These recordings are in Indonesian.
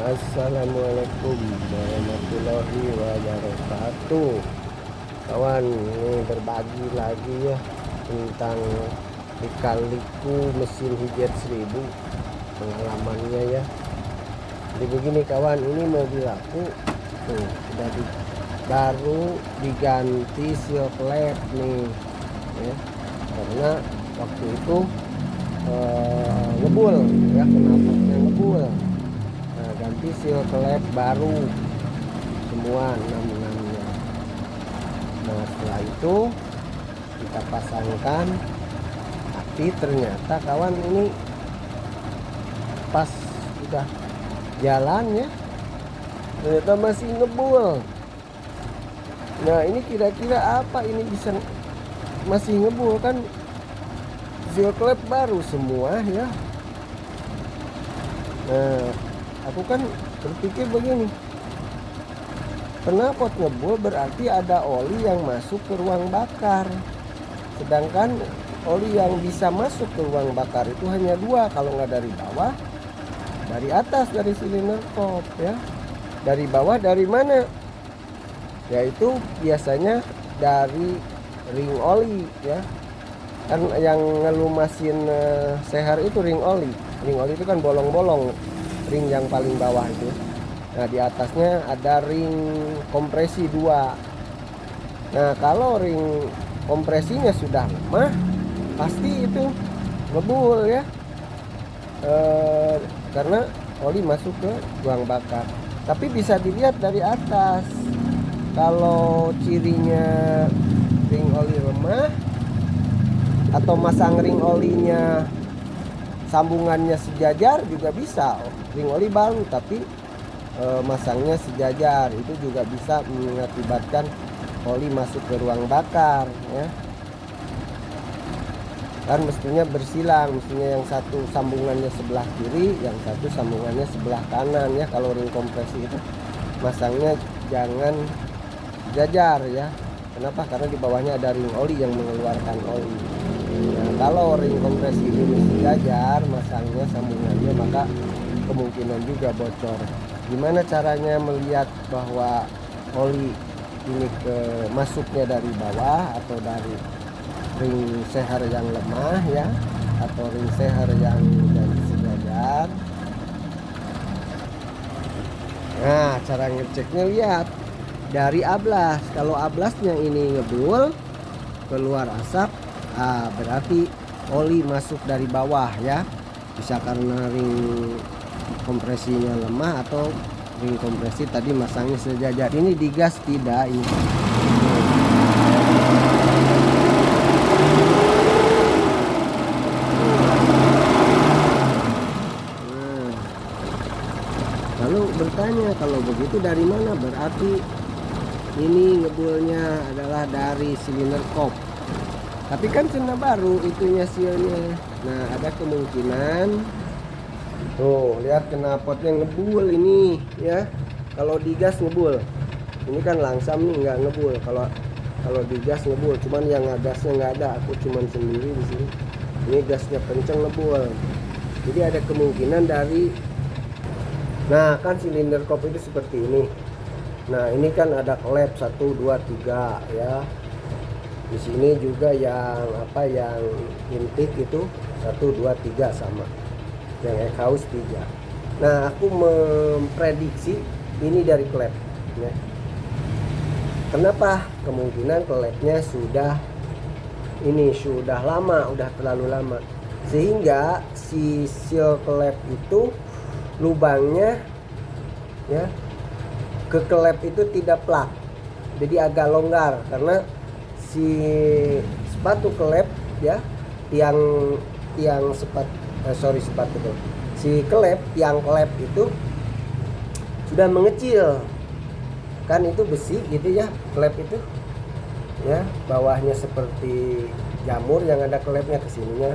Assalamualaikum warahmatullahi wabarakatuh. Kawan, ini berbagi lagi ya tentang lika-liku mesin hijat 1000 pengalamannya ya. Jadi begini kawan, ini mobil aku tuh baru diganti seal klep nih ya, karena waktu itu ngebul ya, knalpotnya ngebul. Nah, ganti seal klep baru semua 6-6-nya. Nah, setelah itu kita pasangkan, tapi ternyata kawan ini pas udah jalan ya, ternyata masih ngebul. Nah, ini kira-kira apa ini bisa masih ngebul? Kan seal klep baru semua ya. Nah, aku kan berpikir begini, knalpot ngebul berarti ada oli yang masuk ke ruang bakar. Sedangkan oli yang bisa masuk ke ruang bakar itu hanya dua, kalau nggak dari bawah, dari atas, dari silinder kop ya. Dari bawah dari mana? Yaitu biasanya dari ring oli ya. Kan yang ngelumasin seher itu ring oli. Ring oli itu kan bolong-bolong, ring yang paling bawah itu. Nah, di atasnya ada ring kompresi 2. Nah, kalau ring kompresinya sudah lemah, pasti itu ngebul ya, karena oli masuk ke ruang bakar. Tapi bisa dilihat dari atas, kalau cirinya ring oli lemah atau masang ring olinya sambungannya sejajar juga bisa. Ring oli baru tapi masangnya sejajar, itu juga bisa mengakibatkan oli masuk ke ruang bakar ya. Kan mestinya bersilang, mestinya yang satu sambungannya sebelah kiri, yang satu sambungannya sebelah kanan ya. Kalau ring kompresi itu masangnya jangan jajar ya. Kenapa? Karena di bawahnya ada ring oli yang mengeluarkan oli. Nah, kalau ring kompresi ini sejajar masangnya, sambungannya, maka kemungkinan juga bocor. Gimana caranya melihat bahwa oli ini masuknya dari bawah atau dari ring seher yang lemah ya, atau ring seher yang sejajar? Nah, cara ngeceknya lihat dari ablas. Kalau ablasnya ini ngebul, keluar asap, berarti oli masuk dari bawah ya. Bisa karena ring kompresinya lemah atau ring kompresi tadi masangnya sejajar. Ini digas tidak ini. Lalu bertanya, kalau begitu dari mana? Berarti ini ngebulnya adalah dari silinder kop. Tapi kan kena baru itunya sealnya. Nah, ada kemungkinan tuh, lihat knalpotnya ngebul ini ya. Kalau digas ngebul. Ini kan langsam nih, nggak ngebul. Kalau digas ngebul, cuman yang gasnya nggak ada. Aku cuman sendiri di sini. Ini gasnya kenceng ngebul. Jadi ada kemungkinan dari, nah kan silinder kop itu seperti ini. Nah, ini kan ada klep 1 2 3 ya. Di sini juga yang yang intake itu 1 2 3 sama. Yang exhaust 3. Nah, aku memprediksi ini dari klep ya. Kenapa? Kemungkinan klepnya sudah lama, udah terlalu lama, sehingga si seal klep itu lubangnya ya ke klep itu tidak plak, jadi agak longgar karena si sepatu klep ya, si klep tiang klep itu sudah mengecil kan, itu besi gitu ya, klep itu ya, bawahnya seperti jamur yang ada klepnya, kesininya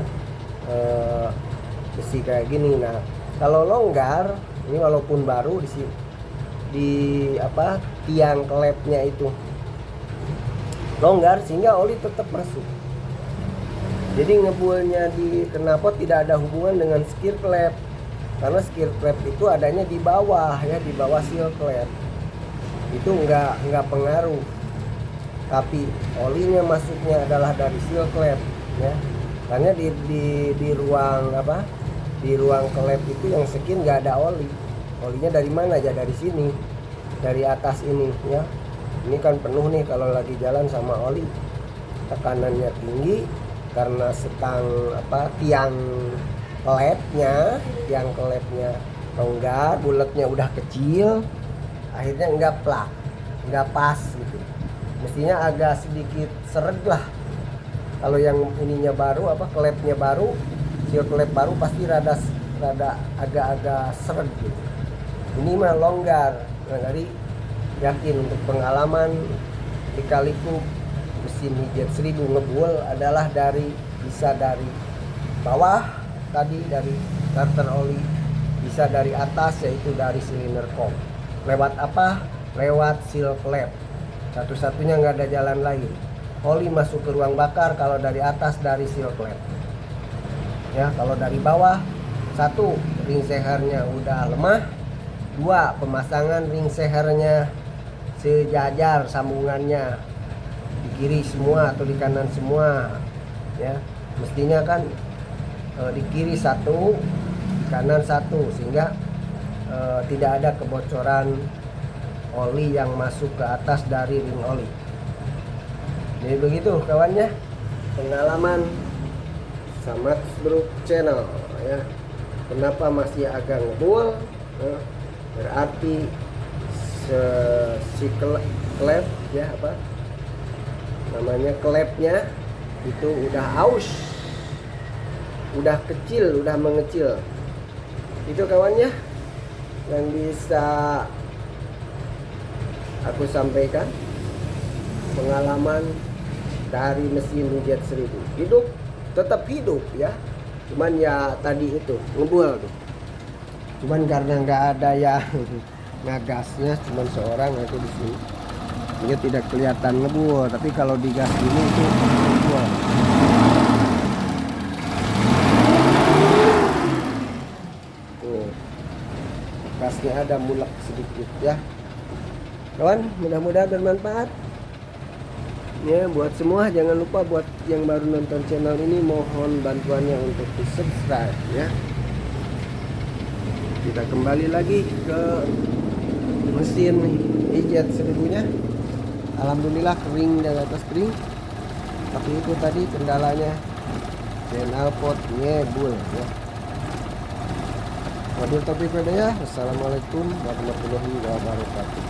besi kayak gini. Nah, kalau longgar ini walaupun baru di tiang klepnya itu longgar sehingga oli tetap masuk. Jadi ngebulnya di knalpot tidak ada hubungan dengan skir klep. karena seal clamp itu adanya di bawah ya, di bawah seal clamp. Itu nggak pengaruh, tapi olinya masuknya adalah dari seal clamp ya. Karena di ruang apa, di ruang klep itu yang skin nggak ada oli. Olinya dari mana aja? Dari sini, dari atas ini ya. Ini kan penuh nih kalau lagi jalan sama oli, tekanannya tinggi karena setang apa, tiang klepnya longgar, bulatnya udah kecil, akhirnya nggak plak, nggak pas gitu. Mestinya agak sedikit seret lah. Kalau yang ininya baru apa, klepnya baru, seal klep baru pasti rada agak-agak seret gitu. Ini mah longgar. Nah, dari yakin untuk pengalaman lika-liku mesin Hijet 1000 ngebul adalah bisa dari bawah tadi, dari starter oli, bisa dari atas yaitu dari silinder kop. Lewat apa? Lewat seal klep. Satu-satunya nggak ada jalan lain. Oli masuk ke ruang bakar kalau dari atas dari seal klep. Ya, kalau dari bawah, satu, ring sehernya udah lemah. Dua, pemasangan ring sehernya sejajar sambungannya di kiri semua atau di kanan semua ya. Mestinya kan di kiri satu, di kanan satu, sehingga tidak ada kebocoran oli yang masuk ke atas dari ring oli. Jadi begitu kawannya, pengalaman Samax Bro Channel ya. Kenapa masih agak ngebul? Berarti si klep ya, apa namanya, klepnya itu udah aus, udah kecil, udah mengecil. Itu kawannya yang bisa aku sampaikan, pengalaman dari mesin Hijet 1000. Hidup, tetap hidup ya, cuman ya tadi itu ngebul tuh. Cuman karena nggak ada yang ngagasnya, cuman seorang itu di sini, dia tidak kelihatan ngebul. Tapi kalau digas ini itu ngebul. Tuh, gasnya ada mulak sedikit ya. Kawan, mudah-mudahan bermanfaat ya buat semua. Jangan lupa buat yang baru nonton channel ini, mohon bantuannya untuk di subscribe ya. Kita kembali lagi ke mesin Hijet 1000-nya. Alhamdulillah kering dan atas kering, tapi itu tadi kendalanya knalpot ngebul ya. Wabil taufiq wal hidayah. Wassalamualaikum warahmatullahi wabarakatuh.